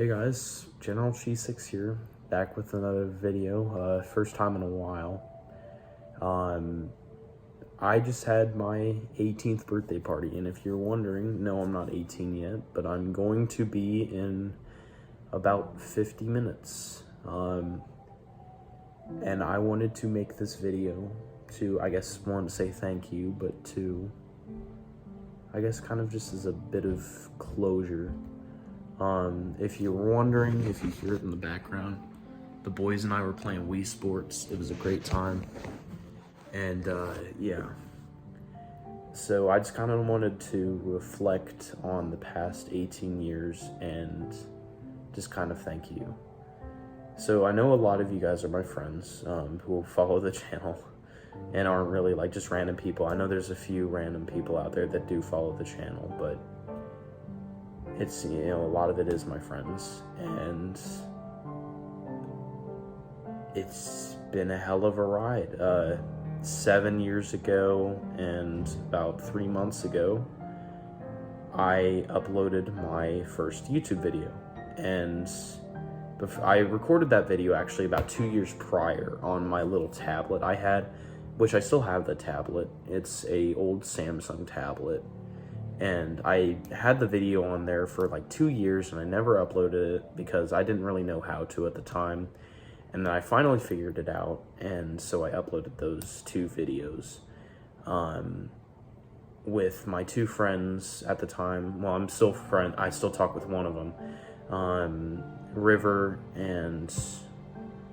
Hey guys, General G6 here, back with another video, first time in a while. I just had my 18th birthday party, and if you're wondering, no, I'm not 18 yet, but I'm going to be in about 50 minutes. And I wanted to make this video to, I guess, one, to say thank you, but two, I guess kind of just as a bit of closure. If you're wondering, if you hear it in the background, the boys and I were playing Wii Sports. It was a great time. And, yeah. So I just kind of wanted to reflect on the past 18 years and just kind of thank you. So I know a lot of you guys are my friends, who follow the channel and aren't really like just random people. I know there's a few random people out there that do follow the channel, but it's, you know, a lot of it is my friends, and it's been a hell of a ride. 7 years ago and about 3 months ago, I uploaded my first YouTube video, and I recorded that video actually about 2 years prior on my little tablet I had, which I still have the tablet. It's a old Samsung tablet. And I had the video on there for like 2 years, and I never uploaded it because I didn't really know how to at the time. And then I finally figured it out, and so I uploaded those 2 videos with my 2 friends at the time. Well, I still talk with one of them, River and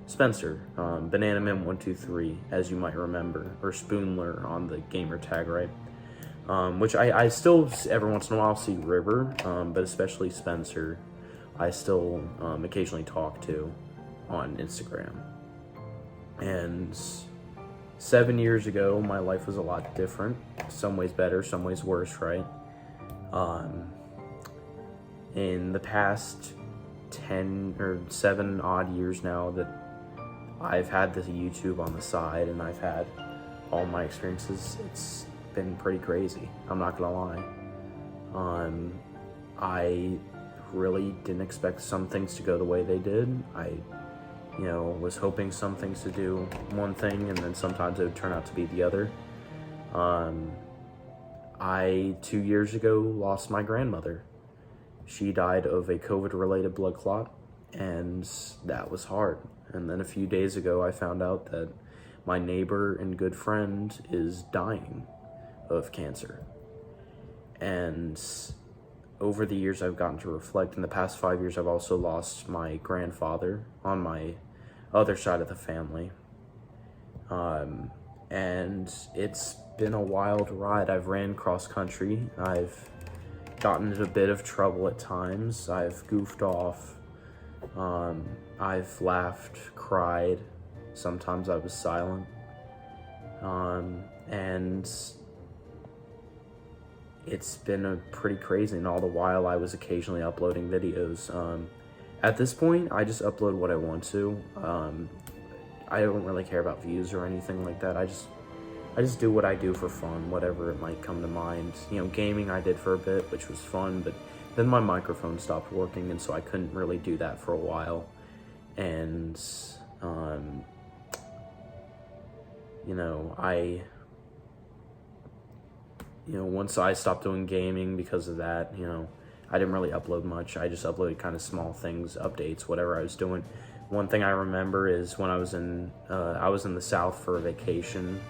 Spencer, Banana Man 123, as you might remember, or Spoonler on the gamer tag, right? Which I still, every once in a while, see River, but especially Spencer, I still occasionally talk to on Instagram. And 7 years ago, my life was a lot different. Some ways better, some ways worse, right? In the past 10 or 7 odd years now that I've had this YouTube on the side and I've had all my experiences, it's been pretty crazy, I'm not gonna lie. I really didn't expect some things to go the way they did. I, was hoping some things to do one thing, and then sometimes it would turn out to be the other. I 2 years ago lost my grandmother. She died of a COVID-related blood clot, and that was hard. And then a few days ago, I found out that my neighbor and good friend is dying of cancer. And over the years, I've gotten to reflect. In the past 5 years, I've also lost my grandfather on my other side of the family. And it's been a wild ride. I've ran cross country. I've gotten into a bit of trouble at times. I've goofed off. I've laughed, cried. Sometimes I was silent. And it's been pretty crazy, and all the while I was occasionally uploading videos. At this point, I just upload what I want to. I don't really care about views or anything like that. I just do what I do for fun, whatever it might come to mind. Gaming I did for a bit, which was fun, but then my microphone stopped working, and so I couldn't really do that for a while. And, once I stopped doing gaming because of that, I didn't really upload much. I just uploaded kind of small things, updates, whatever I was doing. One thing I remember is when I was in the South for a vacation.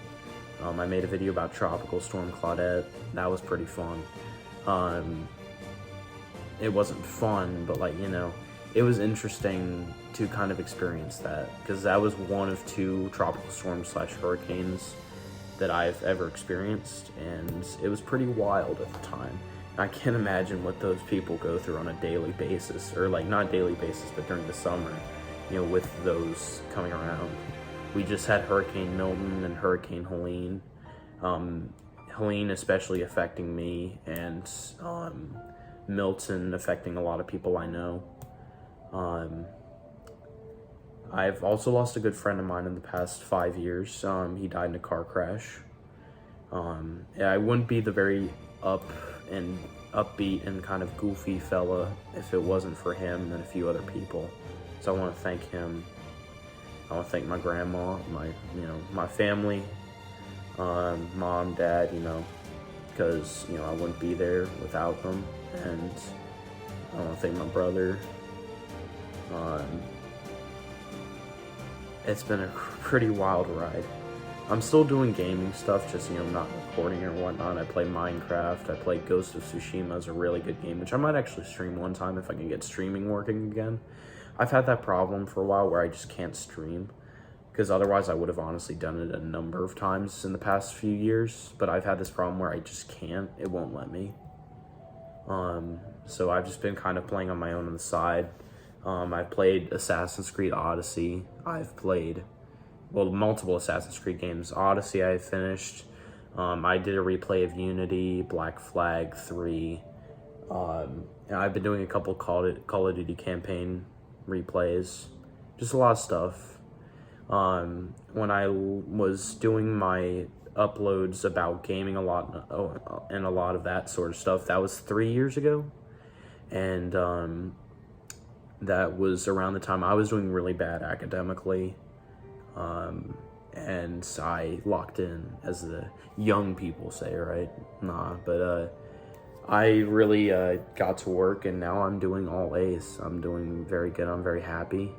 I made a video about Tropical Storm Claudette. That was pretty fun. It wasn't fun, but it was interesting to kind of experience that, because that was one of 2 tropical storms / hurricanes that I've ever experienced, and it was pretty wild at the time. I can't imagine what those people go through on a daily basis, or not daily basis, but during the summer, with those coming around. We just had Hurricane Milton and Hurricane Helene. Helene especially affecting me, and Milton affecting a lot of people I know. I've also lost a good friend of mine in the past 5 years. He died in a car crash. I wouldn't be the very up and upbeat and kind of goofy fella if it wasn't for him and a few other people. So I want to thank him. I want to thank my grandma, my family, mom, dad, because, I wouldn't be there without them. And I want to thank my brother. It's been a pretty wild ride. I'm still doing gaming stuff, just, not recording or whatnot. I play Minecraft. I play Ghost of Tsushima. It's a really good game, which I might actually stream one time if I can get streaming working again. I've had that problem for a while where I just can't stream, because otherwise I would have honestly done it a number of times in the past few years, but I've had this problem where I just can't. It won't let me. So I've just been kind of playing on my own on the side. I've played Assassin's Creed Odyssey. I've played, multiple Assassin's Creed games. Odyssey I finished. I did a replay of Unity, Black Flag 3. And I've been doing a couple Call of Duty campaign replays. Just a lot of stuff. When I was doing my uploads about gaming a lot, and a lot of that sort of stuff, that was 3 years ago. And that was around the time I was doing really bad academically. And I locked in, as the young people say, right? But I really got to work, and now I'm doing all A's. I'm doing very good. I'm very happy.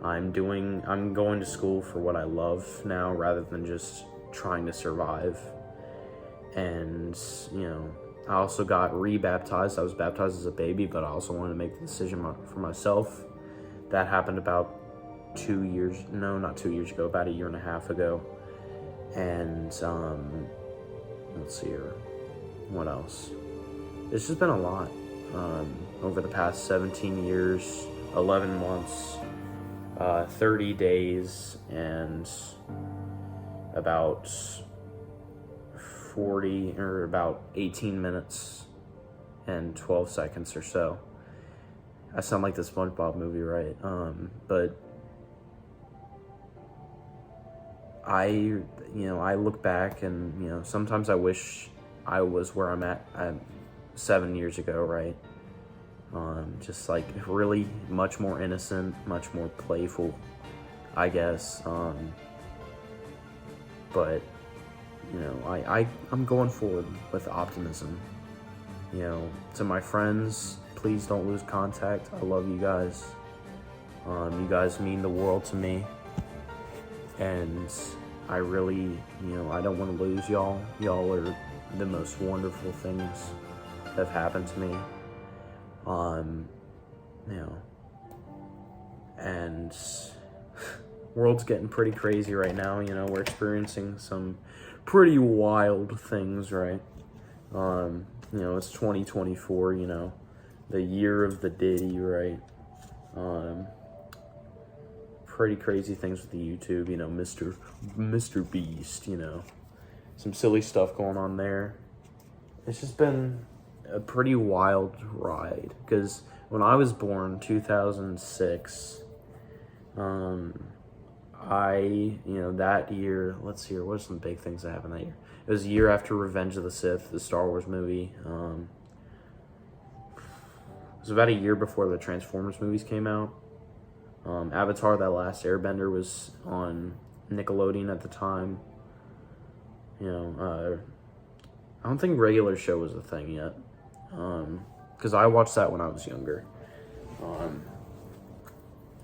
I'm going to school for what I love now, rather than just trying to survive. And, I also got rebaptized. I was baptized as a baby, but I also wanted to make the decision for myself. That happened about 2 years, no, not 2 years ago, about a year and a half ago. And, let's see here, what else? It's just been a lot, over the past 17 years, 11 months, 30 days, and about 18 minutes and 12 seconds or so. I sound like the SpongeBob movie, right? But I look back and, sometimes I wish I was where I'm at 7 years ago, right? Just like really much more innocent, much more playful, I guess. But, I'm going forward with optimism. To my friends, please don't lose contact. I love you guys. You guys mean the world to me. And I really, I don't want to lose y'all. Y'all are the most wonderful things that have happened to me. And world's getting pretty crazy right now. We're experiencing some pretty wild things, right? It's 2024, the year of the Diddy, right? Pretty crazy things with the YouTube, Mr. Beast, some silly stuff going on there. It's just been a pretty wild ride, because when I was born, 2006, that year, let's see here, what are some big things that happened that year? It was a year after Revenge of the Sith, the Star Wars movie. It was about a year before the Transformers movies came out. Avatar: The Last Airbender was on Nickelodeon at the time. I don't think regular show was a thing yet. Because I watched that when I was younger.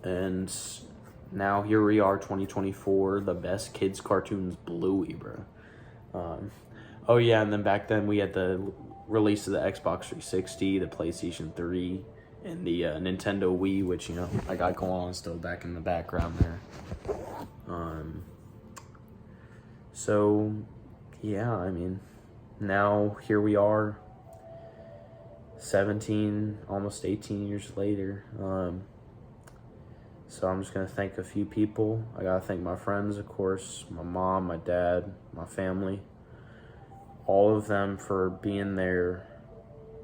And now here we are, 2024, the best kids cartoons, Bluey, bro. Oh yeah, and then back then we had the release of the Xbox 360, the PlayStation 3, and the Nintendo Wii, which, I got going on still back in the background there. So, yeah, now here we are, 17, almost 18 years later. So I'm just going to thank a few people. I got to thank my friends, of course, my mom, my dad, my family, all of them for being there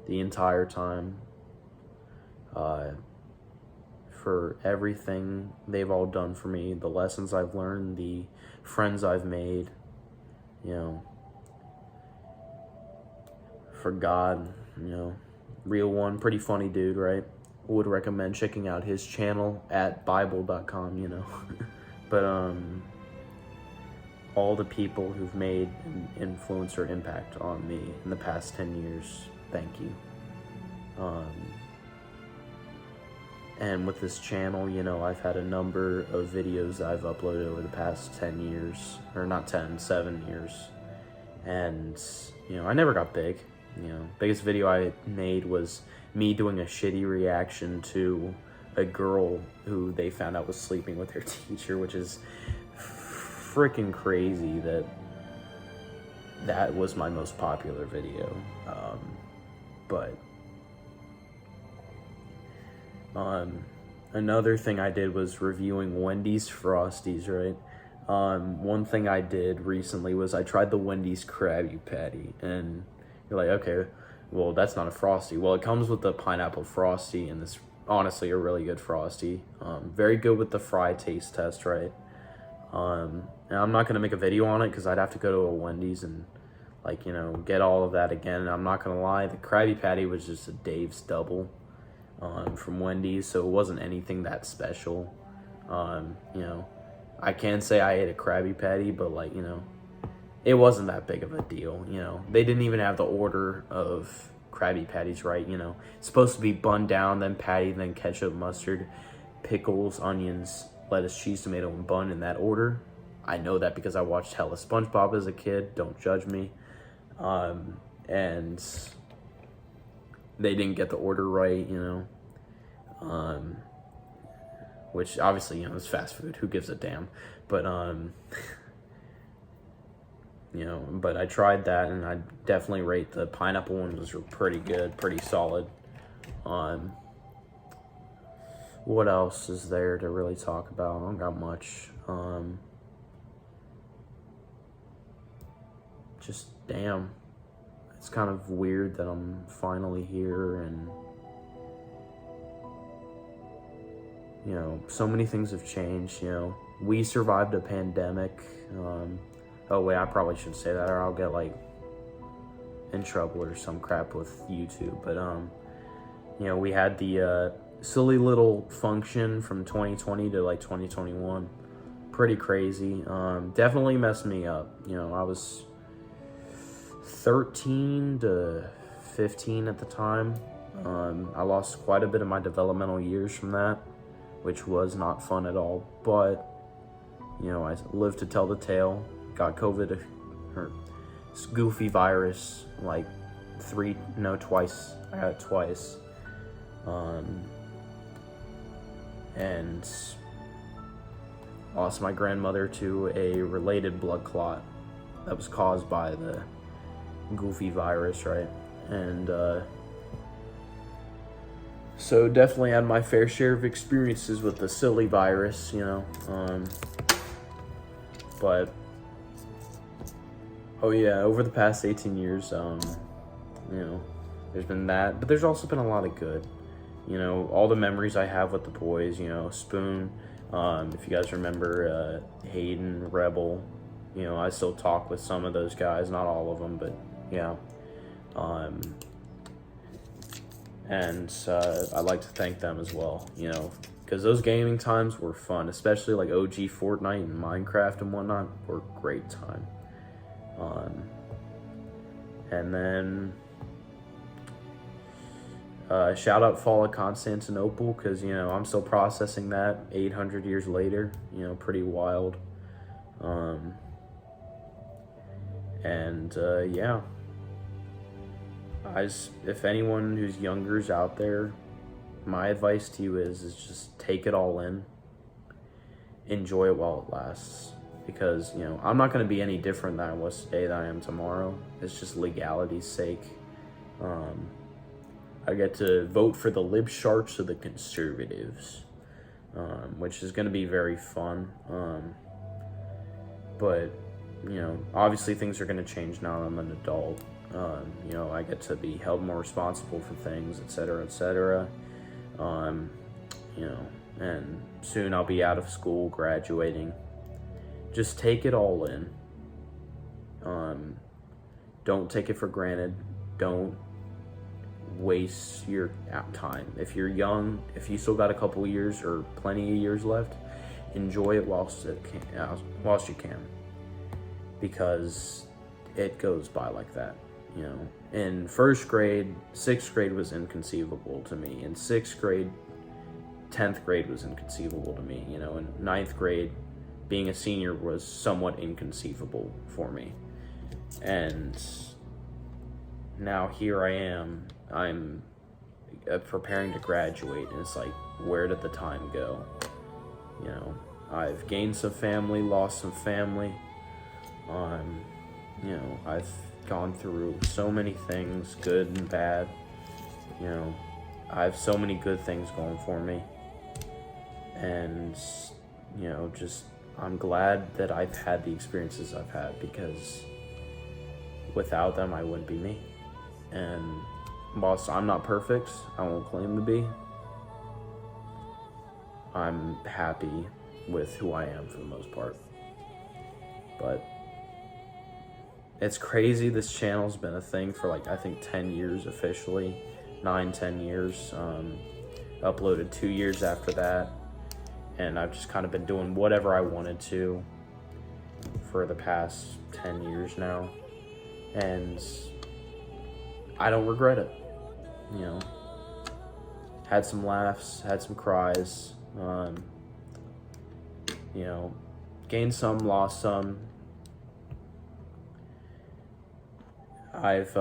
the entire time, for everything they've all done for me, the lessons I've learned, the friends I've made, for God, real one, pretty funny dude, right? Would recommend checking out his channel at bible.com, you know. But all the people who've made an influence or impact on me in the past 10 years, thank you. And with this channel, you know, I've had a number of videos I've uploaded over the past 10 years, or not 10, 7 years. And, you know, I never got big. You know, biggest video I made was me doing a shitty reaction to a girl who they found out was sleeping with their teacher, which is freaking crazy that was my most popular video. But another thing I did was reviewing Wendy's Frosties, right? One thing I did recently was I tried the Wendy's Krabby Patty, and you're like, okay, well, that's not a Frosty. Well, it comes with the pineapple Frosty, and it's honestly a really good Frosty. Very good with the fry taste test, right? And I'm not going to make a video on it because I'd have to go to a Wendy's and, like, you know, get all of that again. And I'm not going to lie, the Krabby Patty was just a Dave's Double from Wendy's, so it wasn't anything that special. You know, I can say I ate a Krabby Patty, but, like, you know, it wasn't that big of a deal. You know, they didn't even have the order of Krabby Patties right. You know, it's supposed to be bun down, then patty, then ketchup, mustard, pickles, onions, lettuce, cheese, tomato, and bun in that order. I know that because I watched hella SpongeBob as a kid. Don't judge me. And they didn't get the order right, you know. Which obviously, you know, it's fast food. Who gives a damn? But you know, but I tried that, and I definitely rate the pineapple one was pretty good, pretty solid. What else is there to really talk about? I don't got much. Just damn, it's kind of weird that I'm finally here, and you know, so many things have changed. You know, we survived a pandemic. Oh wait, I probably shouldn't say that, or I'll get like in trouble or some crap with YouTube. But you know, we had the silly little function from 2020 to like 2021. Pretty crazy. Definitely messed me up. You know, I was 13 to 15 at the time. I lost quite a bit of my developmental years from that, which was not fun at all. But you know, I lived to tell the tale. Got COVID, or this goofy virus, like twice. I got it twice. And lost my grandmother to a related blood clot that was caused by the goofy virus, right? And so definitely had my fair share of experiences with the silly virus, you know. But oh yeah, over the past 18 years, you know, there's been that, but there's also been a lot of good. You know, all the memories I have with the boys, you know, Spoon, if you guys remember, Hayden, Rebel, you know, I still talk with some of those guys, not all of them, but yeah. And I'd like to thank them as well, you know, because those gaming times were fun, especially like OG Fortnite and Minecraft and whatnot were a great time. And then shout out Fall of Constantinople, because, you know, I'm still processing that 800 years later, you know, pretty wild. Yeah, if anyone who's younger is out there, my advice to you is just take it all in, enjoy it while it lasts, because, you know, I'm not going to be any different than I was today than I am tomorrow. It's just legality's sake. I get to vote for the lib sharks or the conservatives, which is going to be very fun. But, you know, obviously things are going to change now that I'm an adult. You know, I get to be held more responsible for things, etc., etc. You know, and soon I'll be out of school, graduating. Just take it all in. Don't take it for granted. Don't waste your time. If you're young, if you still got a couple years or plenty of years left, enjoy it whilst you can, because it goes by like that. You know, in first grade, 6th grade was inconceivable to me. In 6th grade, 10th grade was inconceivable to me. You know, in 9th grade, being a senior was somewhat inconceivable for me. And now here I am, I'm preparing to graduate, and it's like, where did the time go? You know, I've gained some family, lost some family. You know, I've gone through so many things, good and bad. You know, I have so many good things going for me. And, you know, just, I'm glad that I've had the experiences I've had, because without them, I wouldn't be me. And whilst I'm not perfect, I won't claim to be, I'm happy with who I am for the most part. But it's crazy, this channel's been a thing for like, I think 10 years officially, 9-10 years. Uploaded 2 years after that, and I've just kind of been doing whatever I wanted to for the past 10 years now, and I don't regret it. You know, had some laughs, had some cries, you know, gained some, lost some. I've,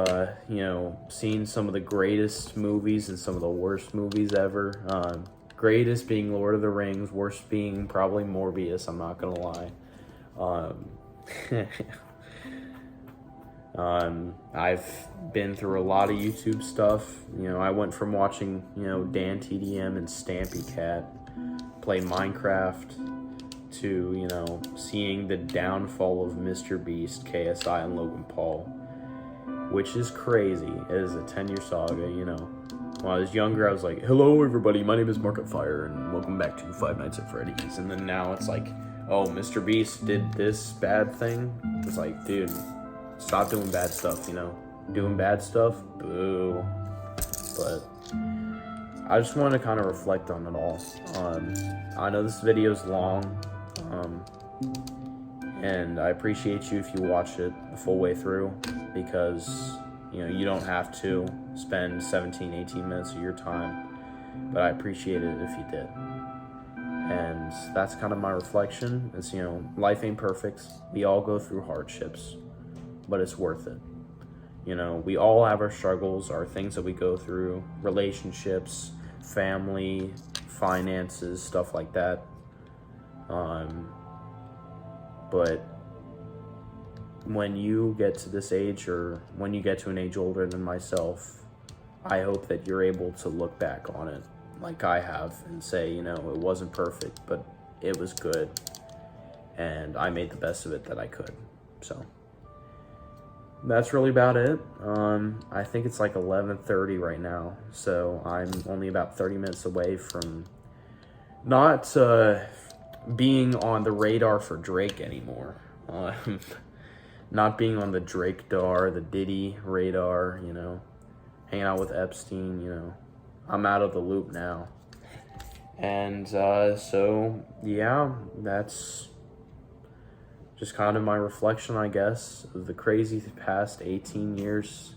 you know, seen some of the greatest movies and some of the worst movies ever. Greatest being Lord of the Rings, worst being probably Morbius, I'm not gonna lie. I've been through a lot of YouTube stuff. You know, I went from watching, you know, Dan TDM and Stampy Cat play Minecraft to, you know, seeing the downfall of Mr. Beast, KSI, and Logan Paul, which is crazy. It is a 10-year saga, you know. When I was younger, I was like, hello everybody, my name is Markiplier, and welcome back to Five Nights at Freddy's. And then now it's like, oh, Mr. Beast did this bad thing. It's like, dude, stop doing bad stuff, you know? Doing bad stuff? Boo. But I just want to kind of reflect on it all. I know this video is long, and I appreciate you if you watch it the full way through, because, you know, you don't have to spend 17, 18 minutes of your time, but I appreciate it if you did. And that's kind of my reflection. It's, you know, life ain't perfect. We all go through hardships, but it's worth it. You know, we all have our struggles, our things that we go through, relationships, family, finances, stuff like that. But when you get to this age, or when you get to an age older than myself, I hope that you're able to look back on it like I have and say, you know, it wasn't perfect, but it was good, and I made the best of it that I could. So that's really about it. I think it's like 11:30 right now, so I'm only about 30 minutes away from not being on the radar for Drake anymore. Not being on the Drake dar, the Diddy radar, you know, hanging out with Epstein, you know. I'm out of the loop now. And so, yeah, that's just kind of my reflection, I guess, of the crazy past 18 years.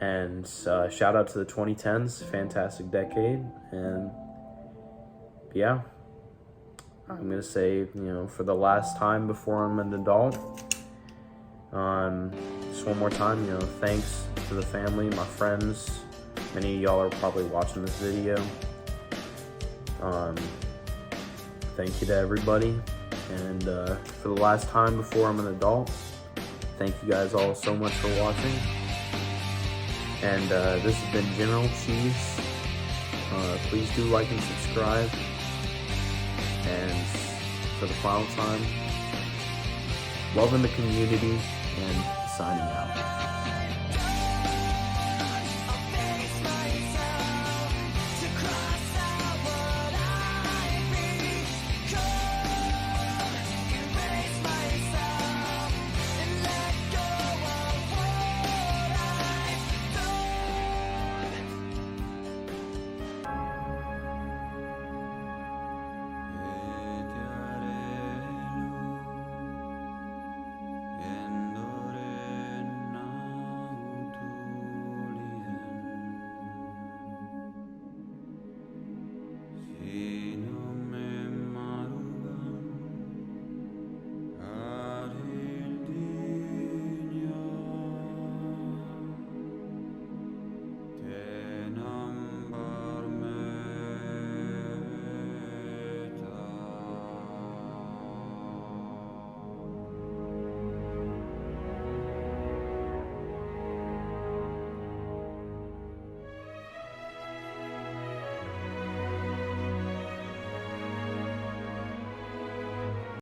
And shout out to the 2010s, fantastic decade. And yeah, I'm going to say, you know, for the last time before I'm an adult, just one more time, you know, thanks to the family, my friends. Many of y'all are probably watching this video. Thank you to everybody. And for the last time before I'm an adult, thank you guys all so much for watching. And this has been General Cheese. Please do like and subscribe. And for the final time, loving the community and signing out.